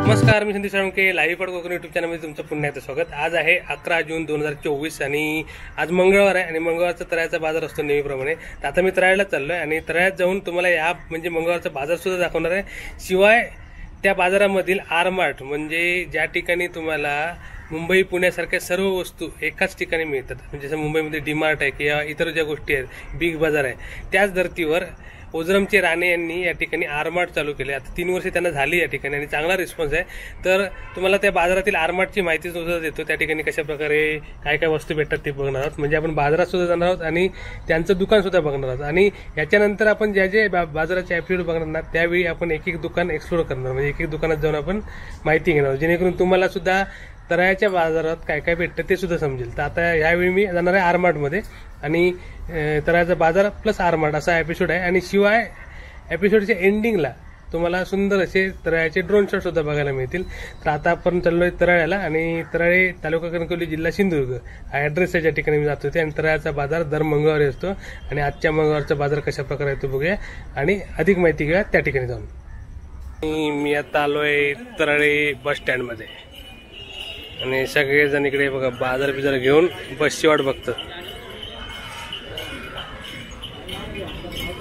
नमस्कार, मी Sandeep Salunke live for Konkan YouTube चॅनलमध्ये तुमचं पुन्हा एकदा स्वागत। आज आहे 11 जून 2024 आणि आज मंगळवार आहे आणि मंगळवारचा तराळ्याचा बाजार असतो नेहमीप्रमाणे। तर आता मी तराळ्याला चाललोय आणि तराळ्यात जाऊन तुम्हाला या म्हणजे मंगळवारचा बाजार सुद्धा दाखवणार आहे। शिवाय त्या बाजारामधील आर मार्ट म्हणजे ज्या ठिकाणी तुम्हाला मुंबई पुण्यासारख्या सर्व वस्तू एकाच ठिकाणी मिळतात, म्हणजे जसं मुंबईमध्ये डी मार्ट आहे किंवा इतर ज्या गोष्टी आहेत, बिग बाजार आहे, त्याच धर्तीवर ओझरमचे राणे यांनी या ठिकाणी आर मार्ट चालू केले। आता 3 वर्षे त्यांना झाली या ठिकाणी आणि चांगला रिस्पॉन्स आहे। तर तुम्हाला त्या बाजारातील आर मार्टची माहिती सुद्धा देतो, त्या ठिकाणी कशा प्रकारे काय काय वस्तू भेटतात ते बघणार आहोत। म्हणजे आपण बाजारात सुद्धा जाणार आहोत आणि त्यांचं दुकान सुद्धा बघणार आहोत आणि याच्यानंतर आपण ज्या जे बाजाराचे एपिसोड बघणार ना त्यावेळी आपण एक एक दुकान एक्सप्लोर करणार, म्हणजे एक एक दुकानात जाऊन आपण माहिती घेणार, जेणेकरून तुम्हाला सुद्धा तराळ्याच्या बाजारात काय काय भेटतं ते सुद्धा समजेल। तर आता यावेळी मी जाणार आहे आर मार्टमध्ये आणि तराळ्याचा बाजार प्लस आर मार्ट असा एपिसोड आहे। आणि शिवाय एपिसोडच्या एंडिंगला तुम्हाला सुंदर असे तराळ्याचे ड्रोन शॉट सुद्धा बघायला मिळतील। तर आता आपण चाललोय तराळ्याला आणि तराळे तालुका कणकवली जिल्हा सिंधुदुर्ग हा ॲड्रेस आहे ज्या ठिकाणी मी जातो ते। आणि तराळ्याचा बाजार दर मंगळवारी असतो आणि आजच्या मंगळवारचा बाजार कशा प्रकारे आहे तो बघूया आणि अधिक माहिती घेऊया त्या ठिकाणी जाऊन। मी आता आलोय तराळे बस स्टँडमध्ये आणि सगळेजण इकडे बघा बाजार बिजार घेऊन बसची वाट बघतात।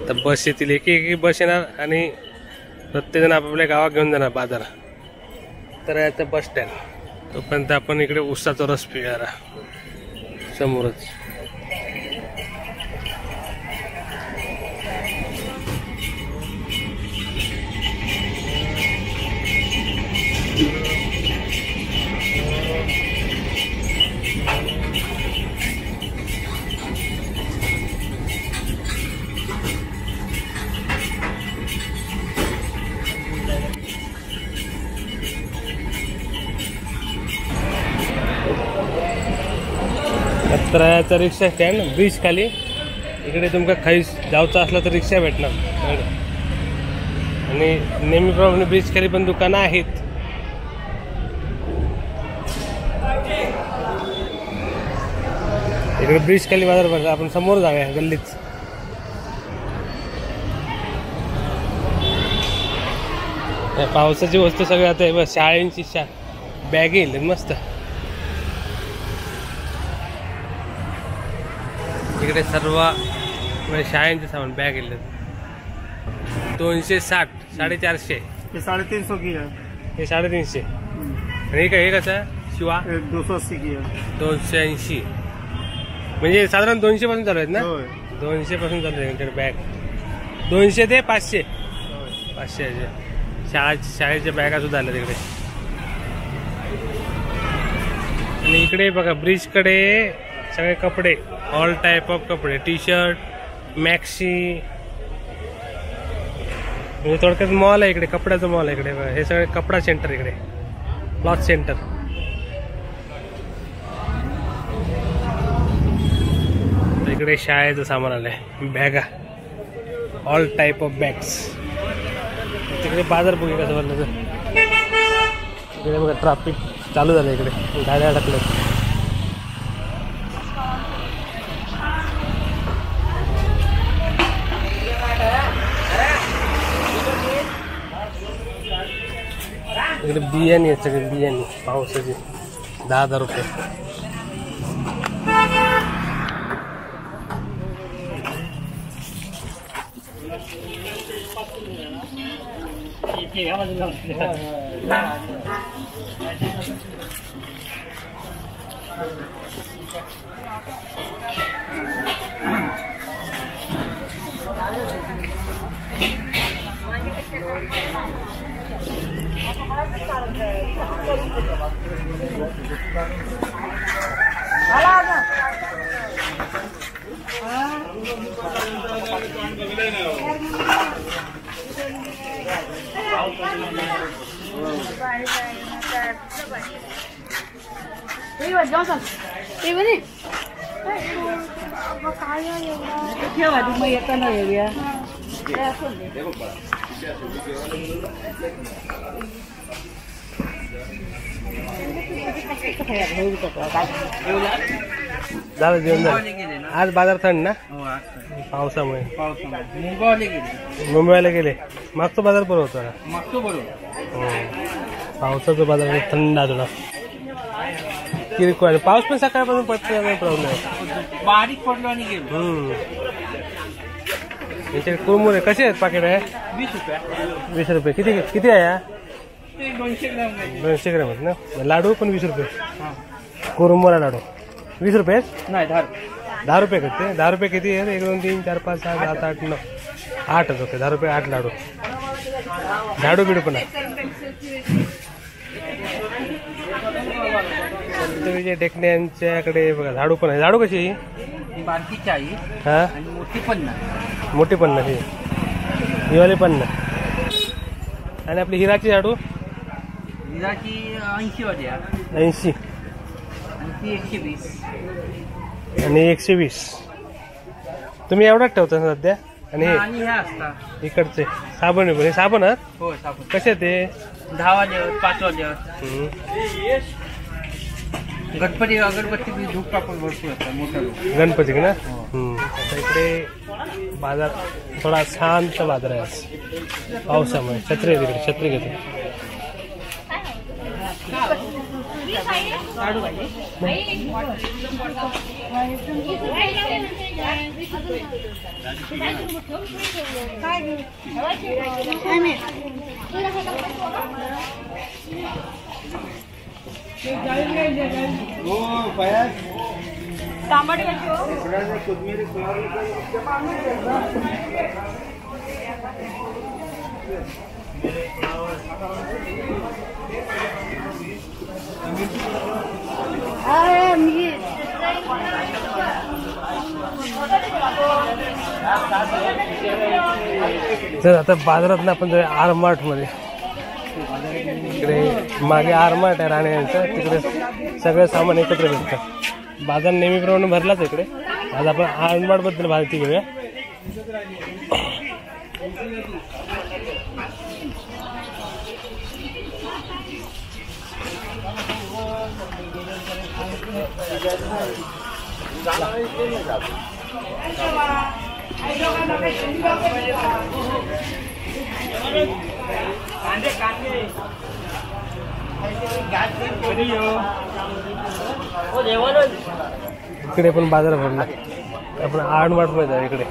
तर बस येतील, एक एक बस येणार आणि प्रत्येकजण आपापल्या गावात घेऊन जाणार बाजार। तर आता बस स्टँड तोपर्यंत आपण इकडे उसाचा रस पिऊया समोरच। तराळ्याचा रिक्षा स्टँड ब्रिज खाली इकडे तुमका खाई जायचं असलं तर रिक्षा भेटणार आणि नेहमीप्रमाणे ब्रिज खाली पण दुकानं आहेत। इकडे ब्रिज खाली बाजार भरला, आपण समोर जाऊया गल्लीत। पावसाची वस्तू सगळ्या आता बस शाळेंची बॅग येईल मस्त। इकडे सर्व शाळेंचे सामान बॅग येईल 260 450 ये 350 की है, हे 350 आणि हे कसं शिवा 280 की है, 280 म्हणजे साधारण 200 पासून चालू आहेत ना। 200 पासून चालू आहे बॅग, 200 ते 500 शाळेच्या बॅगा सुद्धा आल्या तिकडे। आणि इकडे बघा ब्रिज कडे सगळे कपडे, ऑल टाइप ऑफ कपडे, टी शर्ट, मॅक्सी, म्हणजे थोडक्यात मॉल आहे इकडे, कपड्याचा मॉल आहे इकडे। हे सगळे कपडा सेंटर इकडे, क्लॉथ सेंटर। इकडे शाळेचं सामान आलंय, बॅगा, ऑल टाइप ऑफ बॅग्स। तिकडे बाजार बघू कसं भरलं तर इकडे बघा ट्रॅफिक चालू झालं, इकडे गाड्या टाकल्या। इकडे बियाणी आहेत सगळे, बियाणी पावसाची 10,000 रुपये। झालं जेवण झालं। आज बाजार थंड ना पावसामुळे मुंबईला गेले। मागचा बाजार बरोबर होता, मागचा बरोबर। पावसाचा बाजार थंड थोडा किरकोळ पाऊस पण सकाळपासून पडतो प्रॉब्लेम आहे बारीक पडलो आणि गेलो. याच्याकडे कुरमुरे कसे आहेत पाकिट आहे 20 रुपये. 20 रुपये किती किती आहे या 200 ग्राम नाही. 200 ग्राम आहेत ना लाडू पण 20 रुपये कुरमुरा लाडू 20 रुपये नाही 10. 10 रुपये किती 10 रुपये किती आहे 1 2 3 4 5 6 7 8 9 8 ओके 10 रुपये 8 लाडू झाडू बिडू पण आहे टेकणे यांच्याकडे बघा झाडू पण आहे झाडू कशी बारकी चाळी हा आणि मोठी 50. मोठी 50 ही हिवाली 50 आणि आपली हिराची झाडू हिराची 80 वाली आहे 80 आणि ती 120. आणि 120 तुम्ही एवढाच ठेवता ना सध्या आणि आणि ह्या असतात इकडचे साबण हे साबण आहेत हो साबण कसे ते 10 वाल्यावर 5 वाल्यावर. गणपती अगरबत्ती धूप टाकून भरपूर असतात मोठं गणपती ना आता इकडे बाजार थोडा शांत बाजार आहे आज पावसामुळे छत्री आहे तिकडे छत्री घेतो तर आता बाजारात ना आपण जाऊया आर मार्ट मध्ये इकडे मागे आर मार्ट आहे राहण्याचं तिकडे सगळं सामान एकत्र भेटतं बाजार नेहमीप्रमाणे भरलाच इकडे आज आपण आर मार्ट बद्दल माहिती घेऊया इकडे पण बाजार भरला आपण आर मार्ट मध्ये जाऊ इकडे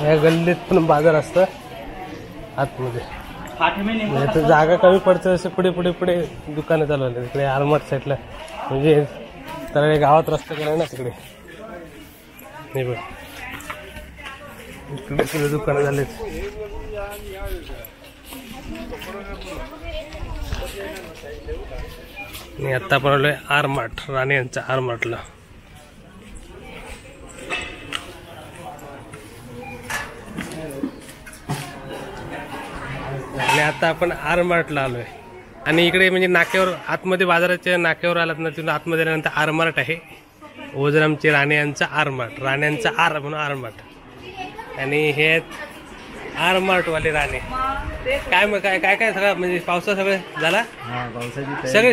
या गल्लीत पण बाजार असतं आतमध्ये तर जागा कमी पडतं असं पुढे पुढे पुढे दुकानं चालवले तिकडे आरमाट साईडला म्हणजे तर गावात रस्ता केला ना तिकडे नाही बघ इकडे सगळे दुकानं झालेत आणि आता आपण आलोय आरमाट राणे यांच्या आरमाटला आणि आता आपण आर मार्टला आलोय आणि इकडे म्हणजे नाक्यावर आतमध्ये बाजाराच्या नाक्यावर आलात ना तिथून आतमध्ये आल्यानंतर आर मार्ट आहे ओझरामचे राणे यांचा आर मार्ट राण्यांचा आर म्हणून आर मार्ट आणि हे आर मार्ट वाले राणे काय मग काय काय काय सगळं म्हणजे पावसा सगळं झाला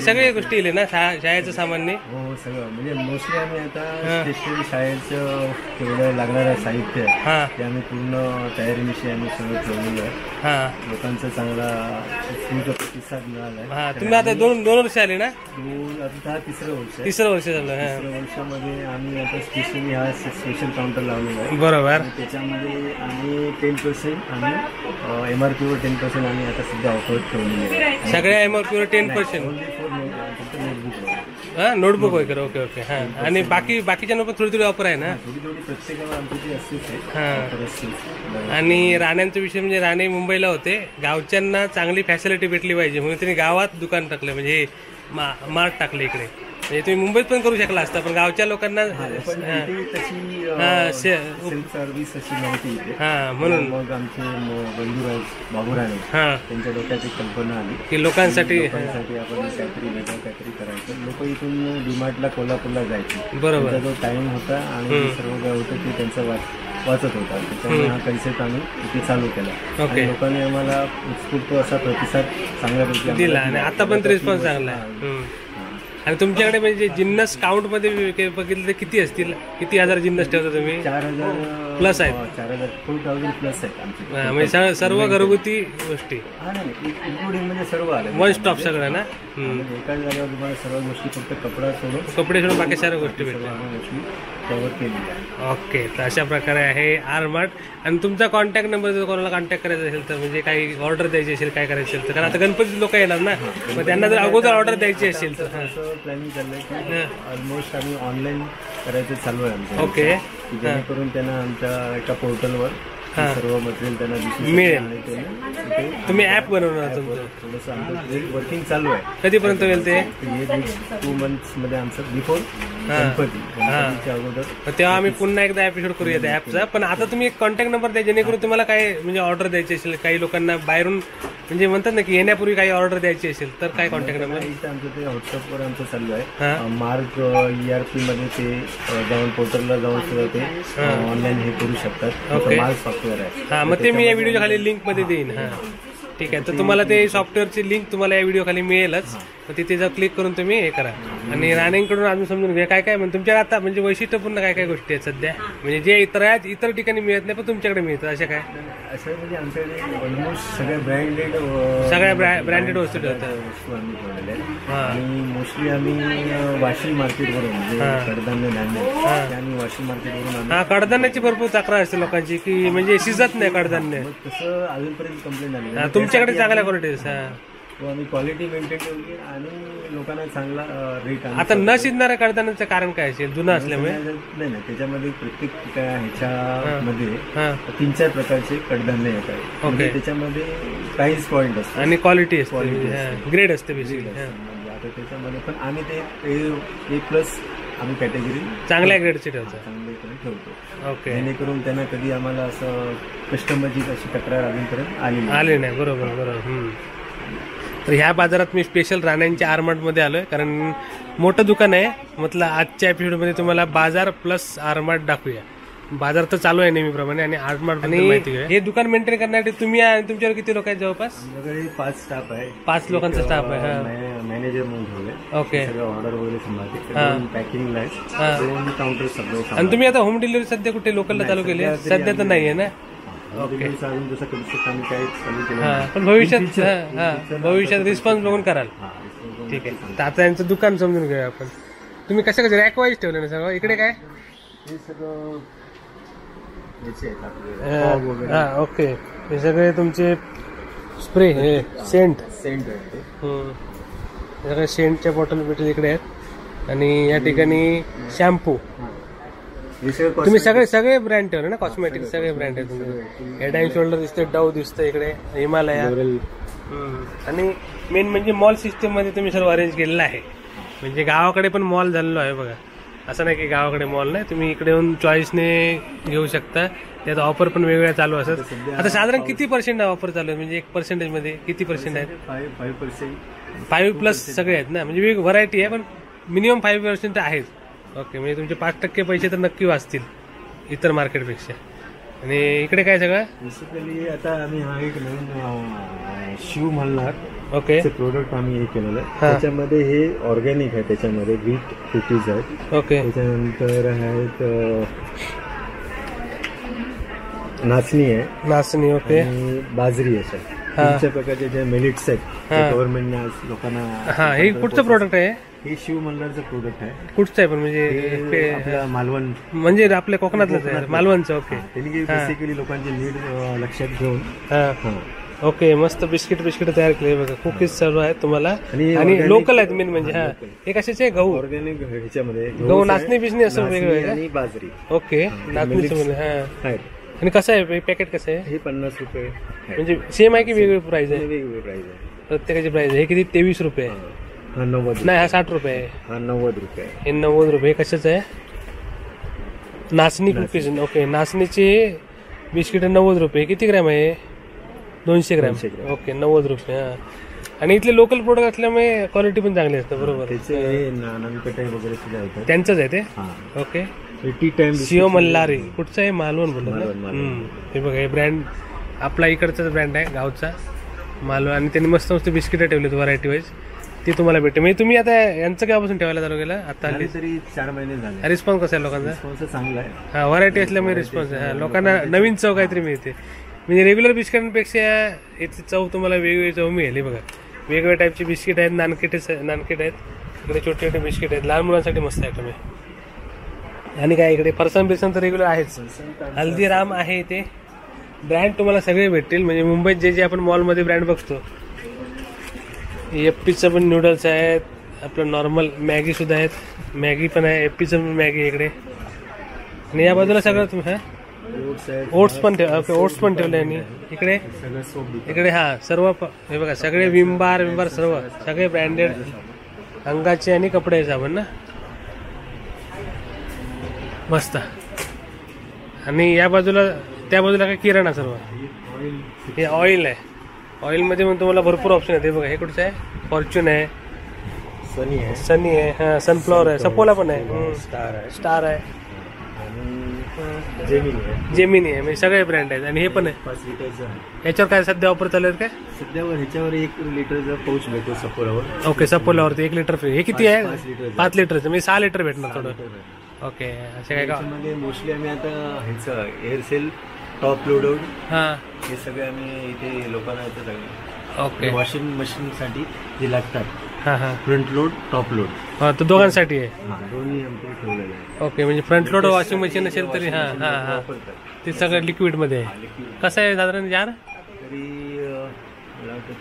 सगळे गोष्टी येले ना शाळेचं सामान्य हो सगळं म्हणजे मोस्टली आम्ही आता स्टेशनरी शाळेचं तेवढं लागणारं साहित्य ते आम्ही पूर्ण तयारीनिशी आम्ही सगळं ठेवलेलं आहे लोकांचा चांगला उत्स्फूर्त प्रतिसाद मिळाला आहे तुम्ही आता दोन वर्ष आले ना आता तिसरं वर्ष झालं तिसऱ्या वर्षामध्ये आम्ही आता स्टेशनरी हा स्पेशल काउंटर लावलेला आहे बरोबर त्याच्यामध्ये आम्ही 10% आणि MRP वर 10% आम्ही आता सध्या ऑफर ठेवलेली आहे सगळ्या MRP वर 10% हा नोटबुक वगैरे ओके ओके हा आणि बाकीच्या पण थोडी थोडी ऑफर आहे ना थोडी प्रत्येकाला आमची असतेच आणि राण्यांचा विषय म्हणजे राणे मुंबईला होते गावच्यांना चांगली फॅसिलिटी भेटली पाहिजे म्हणून त्यांनी गावात दुकान टाकलं म्हणजे मार्ट टाकले इकडे म्हणजे तुम्ही मुंबईत पण करू शकला असता पण गावच्या लोकांना सर्व्हिस अशी नव्हती म्हणून मग आमचे बंधू बाबूराणे त्यांच्या डोक्यात एक कल्पना आली की लोकांसाठी आपण काहीतरी वेगळं काहीतरी करायचं लोक इथून डीमार्टला कोल्हापूरला जायचे बरोबर जो टाइम होता आणि सर्व काय होतं ते त्यांचं वाचत होता त्याच्यामुळे हा कन्सेप्ट आम्ही इथे चालू केला आणि लोकांनी आम्हाला उत्स्फूर्त असा प्रतिसाद चांगल्यापैकी दिला आणि आता पण रिस्पॉन्स चांगला आहे आणि तुमच्याकडे म्हणजे जिन्नस काउंट मध्ये बघितलं तर किती असतील किती हजार जिन्नस ठेवता तुम्ही 4000 प्लस आहेत. 4,000 प्लस आहेत आमचे. म्हणजे सर्व घरगुती गोष्टी हा नाही इन्क्लुडिंग म्हणजे सर्व आलं वन स्टॉप सगळं ना. एकाच जागेवर तुम्हाला सर्व गोष्टी फक्त कपडा सोडून कपडे सोडून बाकी सर्व गोष्टी भेटतात. गोष्टी कव्हर केलेल्या आहेत. ओके, तर अशा प्रकारे आहे आर मार्ट. आणि तुमचा कॉन्टॅक्ट नंबर जर कोणाला कॉन्टॅक्ट करायचा असेल तर म्हणजे काही ऑर्डर द्यायची असेल काय करायचं असेल तर, कारण आता गणपती लोक येणार ना, मग त्यांना जर अगोदर ऑर्डर द्यायची असेल तर असं प्लॅनिंग चाललंय की ऑलमोस्ट आम्ही ऑनलाईन करायचं चालू आहे आमचं. ओके, की जेणेकरून त्यांना आमच्या एका पोर्टलवर सर्व मटेरियल त्यांना दिसून मिळेल. तुम्ही ऍप बनवणार तुमचं थोडंसं आमचं वर्किंग चालू आहे. कधीपर्यंत होईल ते? 2 months मध्ये आमचं बिफोर गणपतीच्या अगोदर. तेव्हा आम्ही पुन्हा एकदा एपिसोड करूया त्या ऍपचा. पण आता तुम्ही एक कॉन्टॅक्ट नंबर द्या जेणेकरून तुम्हाला काय म्हणजे ऑर्डर द्यायची असेल, काही लोकांना बाहेरून म्हणजे म्हणतात ना की येण्यापूर्वी काही ऑर्डर द्यायची असेल तर काय कॉन्टॅक्ट नंबर? आमचं ते व्हॉट्सअपवर आमचं चालू आहे. मार्क ERP मध्ये ते जाऊन पोर्टलला जाऊन सुद्धा ते ऑनलाईन हे करू शकतात. मार्क सॉफ्टवेअर आहे. हा, मग ते मी या व्हिडिओच्या खाली लिंक मध्ये देईन. हा ठीक आहे, तर तुम्हाला ते सॉफ्टवेअरची लिंक तुम्हाला या व्हिडिओ खाली मिळेलच. मग तिथे जर क्लिक करून तुम्ही हे करा. आणि राणेंकडून अजून समजून घ्या काय काय म्हणजे तुमच्या आता म्हणजे वैशिष्ट्यपूर्ण काय काय गोष्टी आहेत सध्या म्हणजे जे इतर ठिकाणी मिळत नाही पण तुमच्याकडे मिळतं अशा काय? असं म्हणजे आमच्याकडे ऑलमोस्ट सगळ्या ब्रँडेड वस्तू ठेवतात. वस्तू आम्ही ठेवलेल्या आहेत. आणि मोस्टली आम्ही वाशिम मार्केटवरून म्हणजे कडधान्य धान्य आम्ही वाशिम मार्केटवरून. हा, कडधान्याची भरपूर तक्रार असते लोकांची की म्हणजे शिजत नाही कडधान्य. तसं अजूनपर्यंत कंप्लेंट आली. तुमच्याकडे चांगल्या क्वालिटीज. आम्ही क्वालिटी मेंटेन ठेवली आणि लोकांना चांगला रेट. आता न शिजणाऱ्या कडधान्याचं कारण काय असेल? जुनं असल्यामुळे नाही ना, त्याच्यामध्ये प्रत्येक ह्याच्यामध्ये 3-4 प्रकारचे कडधान्य येतात. ओके, त्याच्यामध्ये प्राइस पॉइंट असतो आणि क्वालिटी असते, ग्रेड असते बेसिकली. आता त्याच्यामध्ये पण आम्ही ते A+ आम्ही कॅटेगरी चांगल्या ग्रेडची ठेवतो. ओके, जेणेकरून त्यांना कधी आम्हाला असं कस्टमरची अशी तक्रार अजूनपर्यंत आली नाही. बरोबर. तर ह्या बाजारात मी स्पेशल राण्यांच्या आरमार्टमध्ये आलोय कारण मोठं दुकान आहे. म्हटलं आजच्या एपिसोडमध्ये तुम्हाला बाजार प्लस आरमार्ट दाखवूया. बाजार तर चालू आहे नेहमीप्रमाणे आणि आरमार्ट माहिती घ्या. हे दुकान मेंटेन करण्यासाठी तुम्ही तुमच्यावर किती लोक आहेत? जवळपास 5 स्टाफ आहे. 5 लोकांचा स्टाफ आहे. मॅनेजर म्हणून ठेवले. ओके, ऑर्डर वगैरे संभाळते, पॅकिंग लाईट, काउंटर सगळं. आणि तुम्ही आता होम डिलिव्हरी सध्या कुठे लोकलला चालू केली? सध्या तर नाहीये ना. पण भविष्यात रिस्पॉन्स बघून कराल. ठीक आहे, तर आता यांचं दुकान समजून घेऊया आपण. तुम्ही कसं रॅक वाईज ठेवलं ना सगळं? इकडे काय? ओके, हे सगळे तुमचे स्प्रे सेंट सगळे सेंटच्या बॉटल भेटेल इकडे आहेत. आणि या ठिकाणी शॅम्पू. तुम्ही सगळे ब्रँड ठेवले ना? कॉस्मेटिक सगळे ब्रँड आहेत तुम्ही. हेड अँड शोल्डर दिसते, डव दिसतं इकडे, हिमालया. आणि मेन म्हणजे मॉल सिस्टीम मध्ये तुम्ही सर्व अरेंज केलेलं आहे. म्हणजे गावाकडे पण मॉल झालेलो आहे बघा. असं नाही की गावाकडे मॉल नाही, तुम्ही इकडे येऊन चॉईसने घेऊ शकता. त्यात ऑफर पण वेगवेगळ्या चालू असतात. आता साधारण किती % ऑफर चालू आहे? म्हणजे 1% मध्ये किती % आहेत? 5+ सगळे आहेत ना, म्हणजे वेग व्हरायटी आहे पण मिनिमम 5% आहेत. ओके, म्हणजे तुमचे 5% पैसे तर नक्की वाचतील इतर मार्केटपेक्षा. आणि इकडे काय सगळं? बेसिकली आता आम्ही हा एक नवीन शिव मल्हार प्रोडक्ट आम्ही हे केलेलं आहे. त्याच्यामध्ये हे ऑर्गॅनिक आहे, त्याच्यामध्ये व्हीट कुकीज आहेत. ओके, त्याच्यानंतर आहेत नाचणी. ओके, आणि बाजरी अशा तुमच्या प्रकारचे जे मिलेट्स आहेत गव्हर्नमेंटने आज लोकांना. हे कुठचं प्रोडक्ट आहे? हे शिव मल्हारचं प्रोडक्ट आहे. कुठचं आहे पण म्हणजे? मालवण, म्हणजे आपल्या कोकणातलंच आहे, मालवणचं. ओके, त्यांनी बेसिकली लोकांचे नीड लक्षात घेऊन. ओके, मस्त बिस्किट तयार केले बघा. कुकीज सर्व आहेत तुम्हाला आणि लोकल आहेत मेन म्हणजे. हे कशाचे? गहू ऑर्गॅनिक. ह्याच्यामध्ये गहू, नाचणी बिचणी असं वेगवेगळं आणि बाजरी. ओके, नाचणी. आणि कसं आहे पॅकेट? कसं आहे हे? 50 रुपये. म्हणजे सेम आहे की वेगवेगळी प्राइस आहे? वेगवेगळी प्राइस आहे प्रत्येकाची प्राइस. हे किती? 23 रुपये. 90 नाही, हा 60 रुपये आहे. हा 90 रुपये. हे 90 रुपये. कशाचं आहे? नाचणी कुकीज. ओके, नाचणीचे बिस्किट 90 रुपये. किती ग्रॅम आहे? 200 ग्रॅम. ओके, 90 रुपये. आणि इथले लोकल प्रोडक्ट असल्यामुळे क्वालिटी पण चांगली असते. बरोबर, त्यांचंच आहे ते. ओके, शिव मल्हारी. कुठचं आहे? मालवण बोललं. हे बघा, हे ब्रँड आपला इकडचाच ब्रँड आहे गावचा, मालवण. आणि त्यांनी मस्त बिस्किट ठेवलेत व्हरायटी वाईज. ती तुम्हाला भेटते. म्हणजे तुम्ही आता यांचं केव्हापासून ठेवायला चालू केलं आता हल्ली? तरी 4 महिने झाले. रिस्पॉन्स कसा आहे लोकांचा? रिस्पॉन्स चांगला आहे. हा, व्हरायटी असल्यामुळे रिस्पॉन्स आहे. हा, लोकांना नवीन चव काहीतरी मिळते. म्हणजे रेग्युलर बिस्किटांपेक्षा याची चव तुम्हाला वेगवेगळी चव मिळेल. बघा वेगवेगळ्या टाईपचे बिस्किट आहेत, नानकेट आहेत, इकडे छोटे छोटे बिस्किट आहेत, लहान मुलांसाठी मस्त आयटम आहे. आणि काय इकडे फरसाण बिरसाण तर रेग्युलर आहेच. हल्दीराम आहे इथे. ब्रँड तुम्हाला सगळे भेटतील. म्हणजे मुंबईत जे जे आपण मॉलमध्ये ब्रँड बघतो, एप्पीचं पण नूडल्स आहेत, आपलं नॉर्मल मॅगी सुद्धा आहेत, मॅगी पण आहे, एप्पीचं पण मॅगी आहे इकडे. आणि या बाजूला सगळं तुम्ही ओट्स पण ओट्स पण ठेवले. आणि इकडे हा सर्व हे बघा सगळे विमबार सर्व सगळे ब्रँडेड अंगाचे आणि कपडे साबण ना, मस्त. आणि या बाजूला त्या बाजूला काय किराणा सर्व. हे ऑइल आहे. ऑइलमध्ये पण तुम्हाला भरपूर ऑप्शन आहेत. हे बघा हे कुठचं आहे? फॉर्च्यून आहे, सनी आहे, हा सनफ्लॉवर आहे, सपोला पण आहे, स्टार आहे, जेमिनी आहे. म्हणजे सगळे ब्रँड आहेत. आणि हे पण आहे 5 लिटरचं आहे. याच्यावर काय सध्या ऑफर चालू आहेत काय? सध्यावर ह्याच्यावर 1 लिटरचा पाऊच भेटतो सपोलावर. ओके, सपोलावरती 1 लिटर फ्री. हे किती आहे? 5 लिटर. 5 लिटरचं म्हणजे 6 लिटर भेटणार थोडं. ओके, असे काय का? त्याच्यामध्ये मोस्टली आम्ही आता ह्याचं एअरसेल टॉप लोड हा, हे सगळे आम्ही इथे लोकांना येतं सगळे. ओके, वॉशिंग मशीनसाठी जे लागतात, हा हा फ्रंट लोड टॉप लोड, हा, तो दोघांसाठी आहे. दोन्ही आमचे ठेवलेले आहे. ओके, म्हणजे फ्रंट लोड वॉशिंग मशीन असेल तरी हा हा हा ते सगळं लिक्विडमध्ये आहे. कसं आहे साधारण जार? तरी मला वाटतं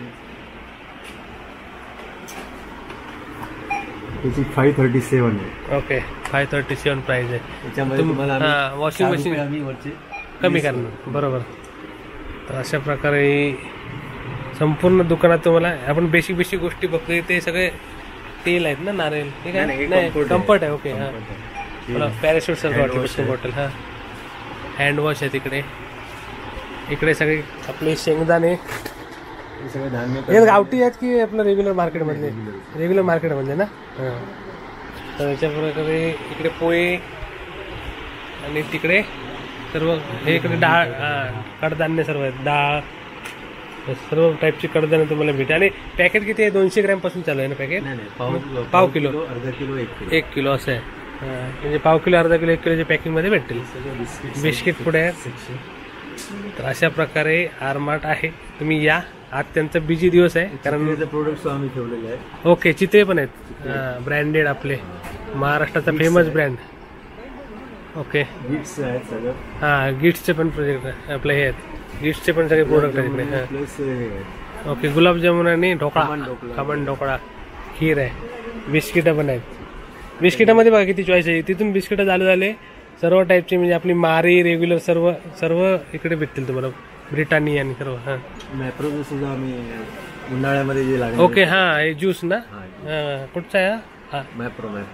त्याची 537 आहे. ओके, 537 प्राइस आहे. त्याच्यामध्ये तुम्हाला हा, वॉशिंग मशीन आम्ही वरचे कमी करणार. बरोबर. तर अशा प्रकारे संपूर्ण दुकानात तुम्हाला आपण बेसिक गोष्टी बघतोय. ते सगळे तेल आहेत ना, नारळ हे काय नाही, कम्फर्ट आहे. ओके, हा, पॅराशूट सारखं वाटतं बॉटल. हा, हँडवॉश आहे तिकडे. इकडे सगळे आपले शेंगदाणे हे सगळे धान्य हे गावठी आहेत की आपलं रेग्युलर मार्केटमधले? रेग्युलर मार्केटमधले ना. हां, तर याच्या प्रकारे इकडे पोहे आणि तिकडे सर्व हे इकडे डाळ, कडधान्य सर्व आहेत, डाळ, सर्व टाईपची कडधान्य तुम्हाला भेटेल. आणि पॅकेट किती आहे? 200 ग्रॅम पासून चालू आहे ना पॅकेट? पाव किलो, अर्धा किलो, 1 किलो असं आहे. म्हणजे पाव किलो, अर्धा किलो, 1 किलोच्या पॅकिंगमध्ये भेटतील. बिस्किट पुढे आहेत. तर अशा प्रकारे आरमार्ट आहे. तुम्ही या. आज त्यांचा बिझी दिवस आहे कारण प्रोडक्ट आम्ही ठेवलेले आहे. ओके, चित्रे पण आहेत ब्रँडेड, आपले महाराष्ट्राचा फेमस ब्रँड. ओके, गिफ्ट्स आहेत सगळं. हा, गिफ्टचे पण प्रोजेक्ट आपले हे आहेत. गिफ्टचे पण सगळे प्रोडक्ट आहेत इकडे. प्लस ओके, गुलाबजामुन आणि ढोकळा, खमण ढोकळा, खीर आहे, बिस्किटं पण आहेत. बिस्किटामध्ये बघा किती चॉईस आहे. तिथून बिस्किटं झाले सर्व टाईपचे. म्हणजे आपली मारी रेग्युलर सर्व इकडे भेटतील तुम्हाला, ब्रिटानिया आणि सर्व. हां, मॅप्रोचं सुद्धा आम्ही उन्हाळ्यामध्ये जे लागेल. ओके, हां, हे ज्यूस ना, कुठचा आहे हा?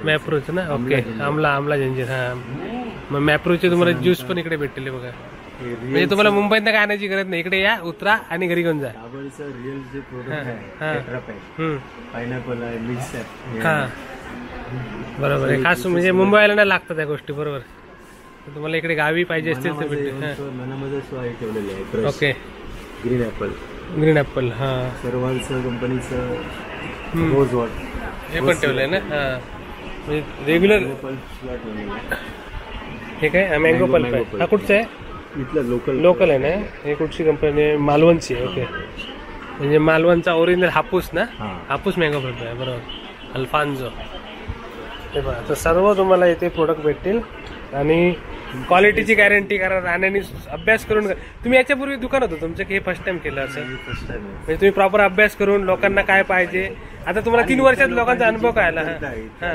मॅप्रोचं ना. ओके, आमला जंजीर. हां, मग मॅप्रोचे तुम्हाला ज्यूस पण इकडे भेटतील बघा. म्हणजे तुम्हाला मुंबईत काय आणायची गरज नाही. इकडे या, उतरा आणि घरी घेऊन जा. रिअल जे प्रोडक्ट आहे, पायनॅपल आहे, मिक्स आहे. हां, बरोबर आहे. खास म्हणजे मुंबईला नाही लागतात त्या गोष्टी. बरोबर. तुम्हाला इकडे गावी पाहिजे असतील तर भेटते. Okay, green apple. हा, सर्वांचं कंपनीचं रोज वॉटर हे पण ठेवलंय ना. हा, म्हणजे रेग्युलर. हे काय मँगो पल्प आहे? हा कुठचा आहे? इथलं लोकल आहे ना. हे कुठची कंपनी आहे? मालवणची आहे. ओके, म्हणजे मालवणचा ओरिजिनल हापूस ना. हापूस मँगो पल्प आहे. बरोबर, अल्फान्झो. हे बघा, तर सर्व तुम्हाला इथे प्रोडक्ट भेटतील. आणि क्वालिटीची गॅरंटी करा. राहण्याने अभ्यास करून. तुम्ही याच्यापूर्वी दुकान होतं तुमचं की हे फर्स्ट टाइम केलं असं? म्हणजे तुम्ही प्रॉपर अभ्यास करून लोकांना काय पाहिजे. आता तुम्हाला 3 वर्षात लोकांचा अनुभव काय आला? हा,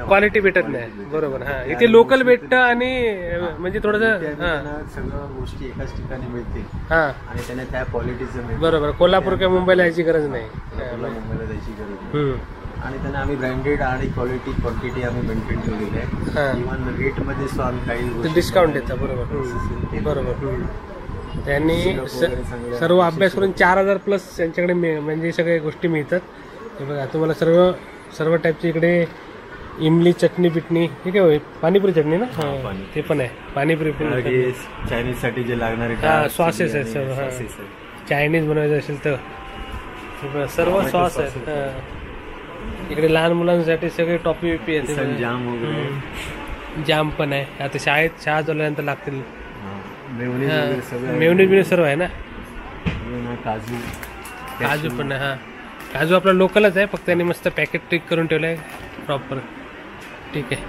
क्वालिटी भेटत नाही. बरोबर. हा, इथे लोकल भेटतं आणि म्हणजे थोडंसं सगळ्या गोष्टी एकाच ठिकाणी मिळतील. हा, आणि त्यांना त्या क्वालिटीचं. बरोबर. कोल्हापूर किंवा मुंबईला यायची गरज नाही. मुंबईला जायची गरज नाही. आणि त्यांना आम्ही ब्रँडेड आणि क्वांटिटी आम्ही मेंटेन ठेवलेली आहे. इव्हन रेटमध्ये सुद्धा आम्ही काही डिस्काउंट देतात. बरोबर, बरोबर. त्यांनी सर्व अभ्यास करून 4000+ त्यांच्याकडे म्हणजे सगळ्या गोष्टी मिळतात. हे बघा, तुम्हाला सर्व टाईपची इकडे इमली चटणी बिटणी. ठीक आहे, पाणीपुरी चटणी ना. ते पण आहे. पाणीपुरी पण. चायनीज साठी जे लागणारे सॉसेस आहेत सर्व. चायनीज बनवायचं असेल तर सर्व सॉस आहेत. इकडे लहान मुलांसाठी सगळे टॉपी विपी येते, जाम वगैरे, जाम पण आहे. आता शाळा चालल्यानंतर लागतील. मेवनीज वगैरे सगळं, मेवनीज सर्व आहे ना. काजू पण आहे. काजू आपला लोकलच आहे, फक्त त्यांनी मस्त पॅकेट ट्रिक करून ठेवलं आहे प्रॉपर. ठीक आहे.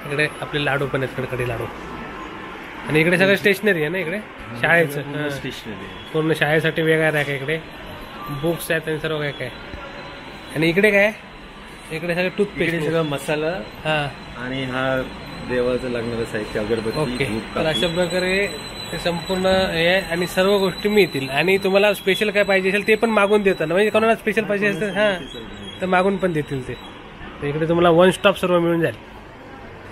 इकडे आपले लाडू पण आहेत, कडकडी लाडू. आणि इकडे सगळं स्टेशनरी आहे ना, इकडे शाळेचं स्टेशनरी पूर्ण शाळेसाठी वेगळा रॅक आहे. इकडे बुक्स आहेत आणि सर्व काय काय. आणि इकडे काय, इकडे सगळं टूथपेस्ट, सगळं मसाला आणि हा देवाचं लागणारं साहित्य, अगरबत्ती. ओके. तर अशा प्रकारे ते संपूर्ण हे आहे आणि सर्व गोष्टी मिळतील. आणि तुम्हाला स्पेशल काय पाहिजे असेल ते पण मागून देतात, म्हणजे कोणाला स्पेशल पाहिजे असेल तर मागून पण देतील ते. तर इकडे तुम्हाला वन स्टॉप सर्व मिळून जाईल.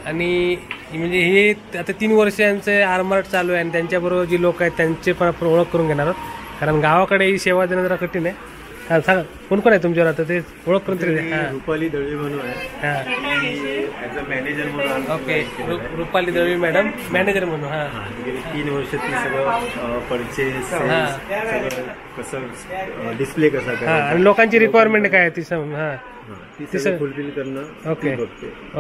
आणि म्हणजे हे आता 3 वर्षांचे आरमार्ट चालू आहे आणि त्यांच्याबरोबर जी लोक आहेत त्यांचे पण आपण ओळख करून घेणार आहोत, कारण गावाकडे ही सेवा देणं जरा कठीण आहे. हा सांगा कोण कोण आहे तुमच्यावर आता ते ओळख करून तरी द्या. रुपाली दळवी म्हणून आहे, मॅनेजर म्हणून. Okay. Rupali Dalvi madam manager म्हणून. 3 वर्ष ती सगळं परचेस सगळं कसं डिस्प्ले कसा करायचा आणि लोकांची रिक्वायरमेंट काय आहे ती ती सगळं फुलफिल करणं. Okay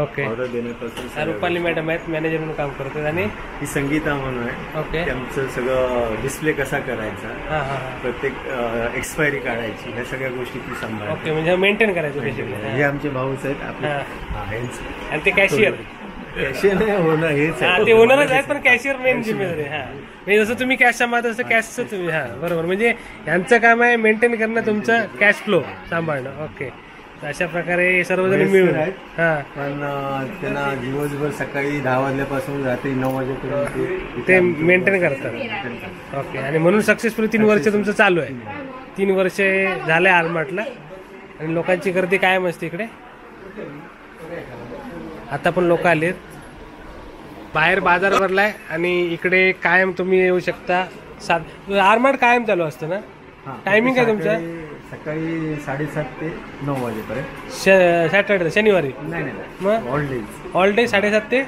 okay. ऑर्डर देण्यापासून रुपाली मॅडम आहेत, मॅनेजर म्हणून काम करतात. आणि ही संगीता म्हणून आहे. ओके. त्यांचं सगळं डिस्प्ले कसा करायचा, प्रत्येक एक्सपायरी काढायची, ह्या सगळ्या गोष्टी ती सांभाळ. ओके. म्हणजे मेंटेन करायचं बेसिकली. हे आमचे भाऊच आहेत आपले. आणि ते कॅशियर नाही होणार, हेच ते ओनरच आहेत, पण कॅशियर मेन जिम्मेदारी. म्हणजे जसं तुम्ही कॅश सांभाळता तसं कॅशचं तुम्ही. बरोबर. म्हणजे यांचं काम आहे मेंटेन करणं, तुमचं कॅश फ्लो सांभाळणं. ओके. अशा प्रकारे सर्वजण मिळून पण त्यांना दिवसभर सकाळी 10 वाजल्यापासून रात्री 9 वाजेपर्यंत ते मेंटेन करतात. ओके. आणि म्हणून सक्सेसफुली 3 वर्ष तुमचं चालू आहे. 3 वर्ष झाले आरमार्टला आणि लोकांची गर्दी कायम असते इकडे. आता पण लोक आलेत. बाहेर बाजार भरलाय आणि इकडे कायम तुम्ही येऊ शकता. आरमार्ट कायम चालू असतं ना. टायमिंग काय तुमचा? सकाळी 7:30 ते 9 वाजेपर्यंत. सॅटर्डे शनिवारी? नाही मग ऑल डे 7:30 ते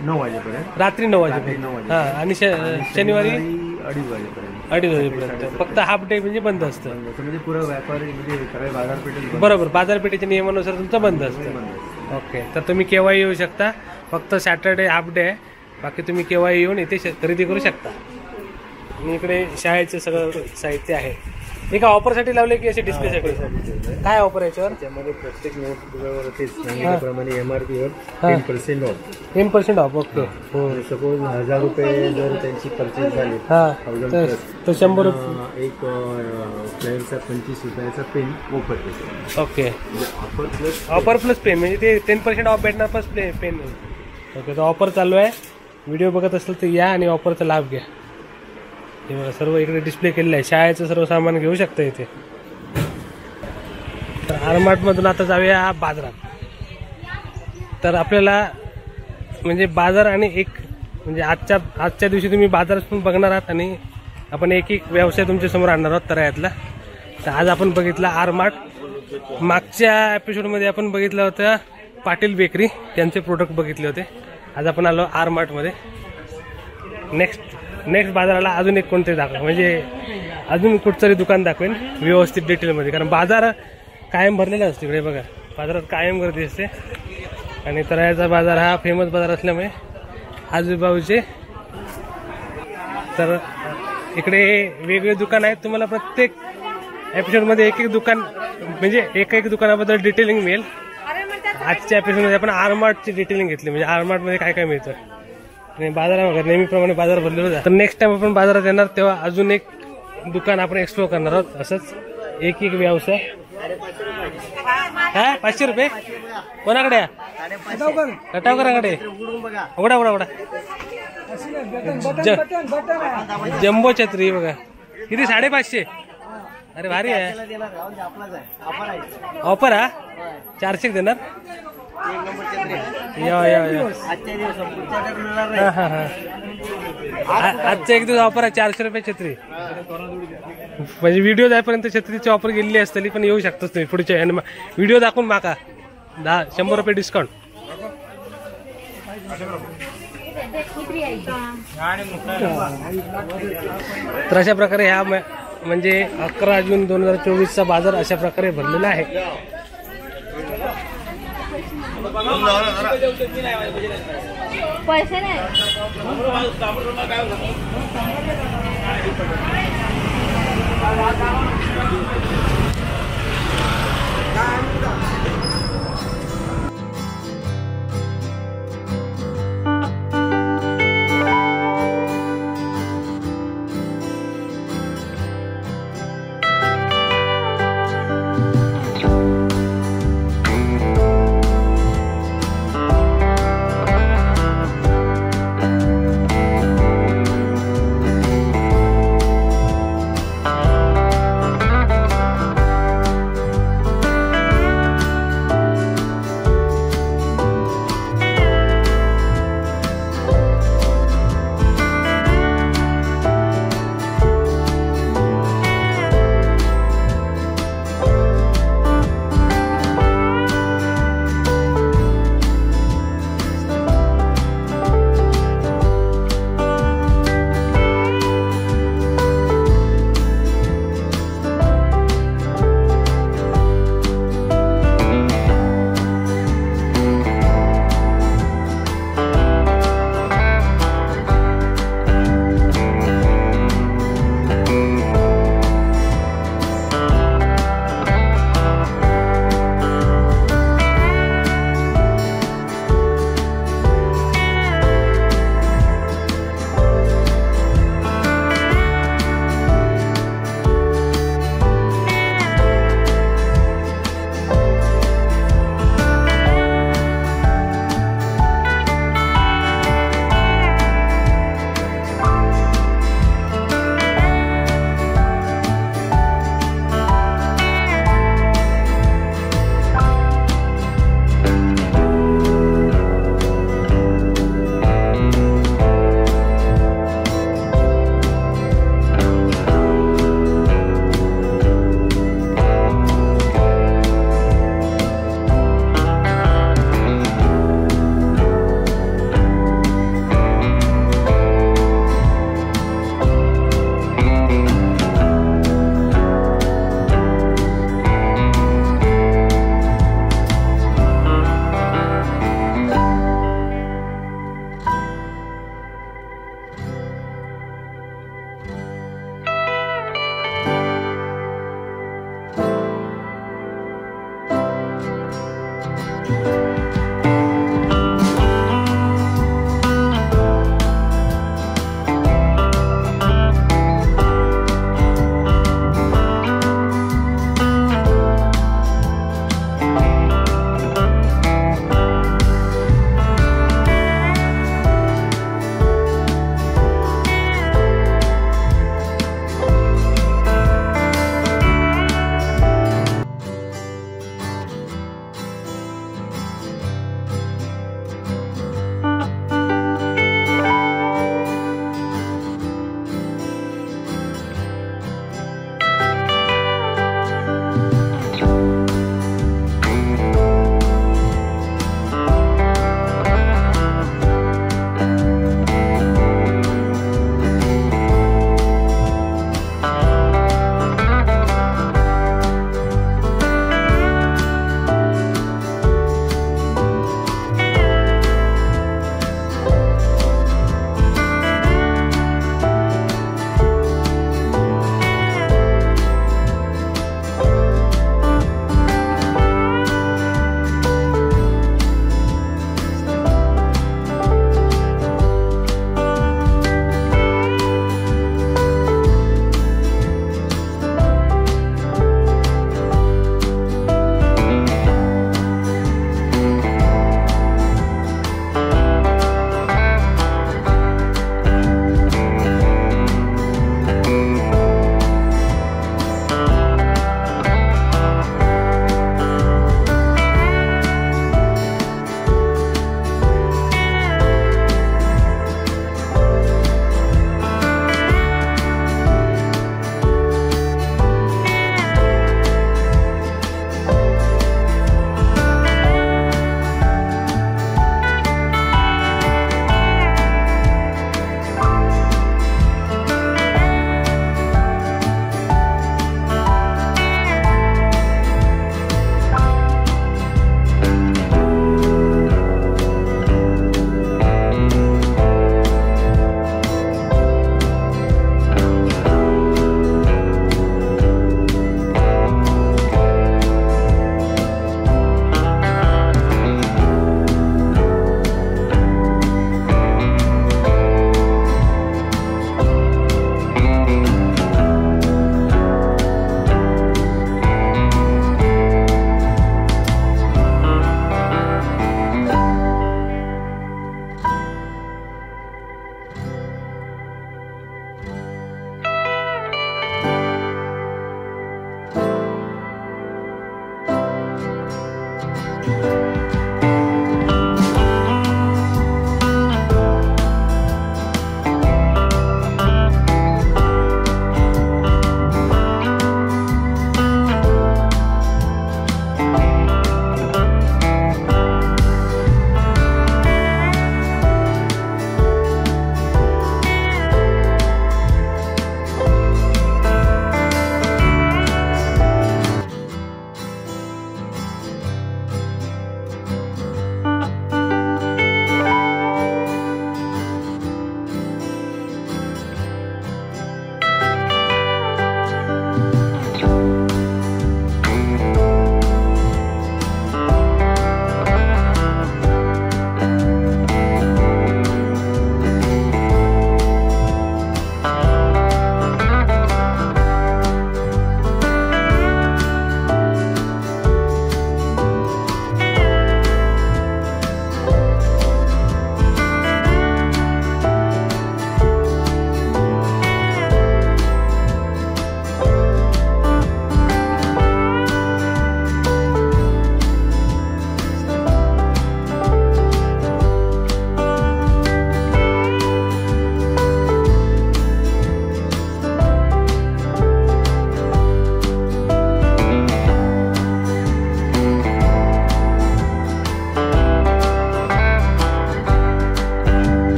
9 वाजेपर्यंत. रात्री 9 वाजेपर्यंत. आणि शनिवारी 2:30 वाजेपर्यंत. 2:30 वाजेपर्यंत. फक्त हाफ डे म्हणजे बंद असतं. म्हणजे पुरा व्यापारी म्हणजे सगळे बाजारपेठेत. बरोबर. बाजारपेठेच्या नियमानुसार तुमचं बंद असतं. ओके. तर तुम्ही केव्हाही येऊ शकता. फक्त सॅटर्डे हाफ डे आहे, बाकी तुम्ही केव्हाही येऊन इथे खरेदी करू शकता. आणि इकडे शाळेचं सगळं साहित्य आहे. हे का ऑफरसाठी लावले की असे डिस्प्लेसाठी? काय ऑफर आहे याच्यावर? त्यामध्ये प्रत्येक नोटवर सांगितल्याप्रमाणे MRP वर 10% ऑफ. 10% ऑफ. ओके. सपोज 1000 रुपये जर त्यांची परचेस झाली तर 100 रुपये एक फ्लेअरचा 25 रुपयाचा पेन ऑफर देतो. ओके. ऑफर प्लस पेन म्हणजे ते 10% ऑफ भेटणार प्लस पेन. ओके. तर ऑफर चालू आहे. व्हिडिओ बघत असेल तर या आणि ऑफरचा लाभ घ्या. हे बघा सर्व इकडे डिस्प्ले केलेलं आहे. शाळेचं सर्व सामान घेऊ शकता इथे. तर आरमार्टमधून आता जाऊया बाजारात. तर आपल्याला म्हणजे बाजार आणि एक म्हणजे आजच्या दिवशी तुम्ही बाजार पण बघणार आहात आणि आपण एक व्यवसाय तुमच्या समोर आणणार आहोत तरायातला. तर आज आपण बघितला आरमार्ट. मागच्या एपिसोडमध्ये आपण बघितलं होतं पाटील बेकरी, त्यांचे प्रोडक्ट बघितले होते. आज आपण आलो आरमार्टमध्ये. नेक्स्ट बाजाराला अजून एक कोणते दाखवा, म्हणजे अजून कुठतरी दुकान दाखवेन व्यवस्थित डिटेलमध्ये, कारण बाजार कायम भरलेला असतो इकडे. बघा बाजारात कायम गर्दी असते आणि तरायाचा बाजार हा फेमस बाजार असल्यामुळे आजूबाजूचे तर इकडे वेगवेगळे दुकान आहेत. तुम्हाला प्रत्येक एपिसोडमध्ये एक दुकान म्हणजे एक दुकानाबद्दल डिटेलिंग मिळेल. आजच्या एपिसोडमध्ये आपण आरमार्टची डिटेलिंग घेतली, म्हणजे आरमार्टमध्ये काय काय मिळतं आणि बाजारामध्ये नेहमीप्रमाणे बाजार भरलेला होता. तर नेक्स्ट टाइम आपण बाजारात येणार तेव्हा अजून एक दुकान आपण एक्सप्लोर करणार आहोत. असंच एक व्यवसाय. 500 रुपये कोणाकडे? कटावकरांकडे. उघडा उघडा उघडा. जम्बो छत्री बघा किती 550. अरे भारी आहे. ऑफर हा 400 देणार. आजचा एक दिवस ऑफर आहे 400 रुपये छत्री. म्हणजे व्हिडिओ जायपर्यंत छत्रीची ऑफर गेलेली असतली, पण येऊ शकतोच तुम्ही पुढच्या व्हिडिओ दाखवून माका 100 रुपये डिस्काउंट. तर अशा प्रकारे ह्या म्हणजे 11 जून 2024चा बाजार अशा प्रकारे भरलेला आहे. पैसे नाही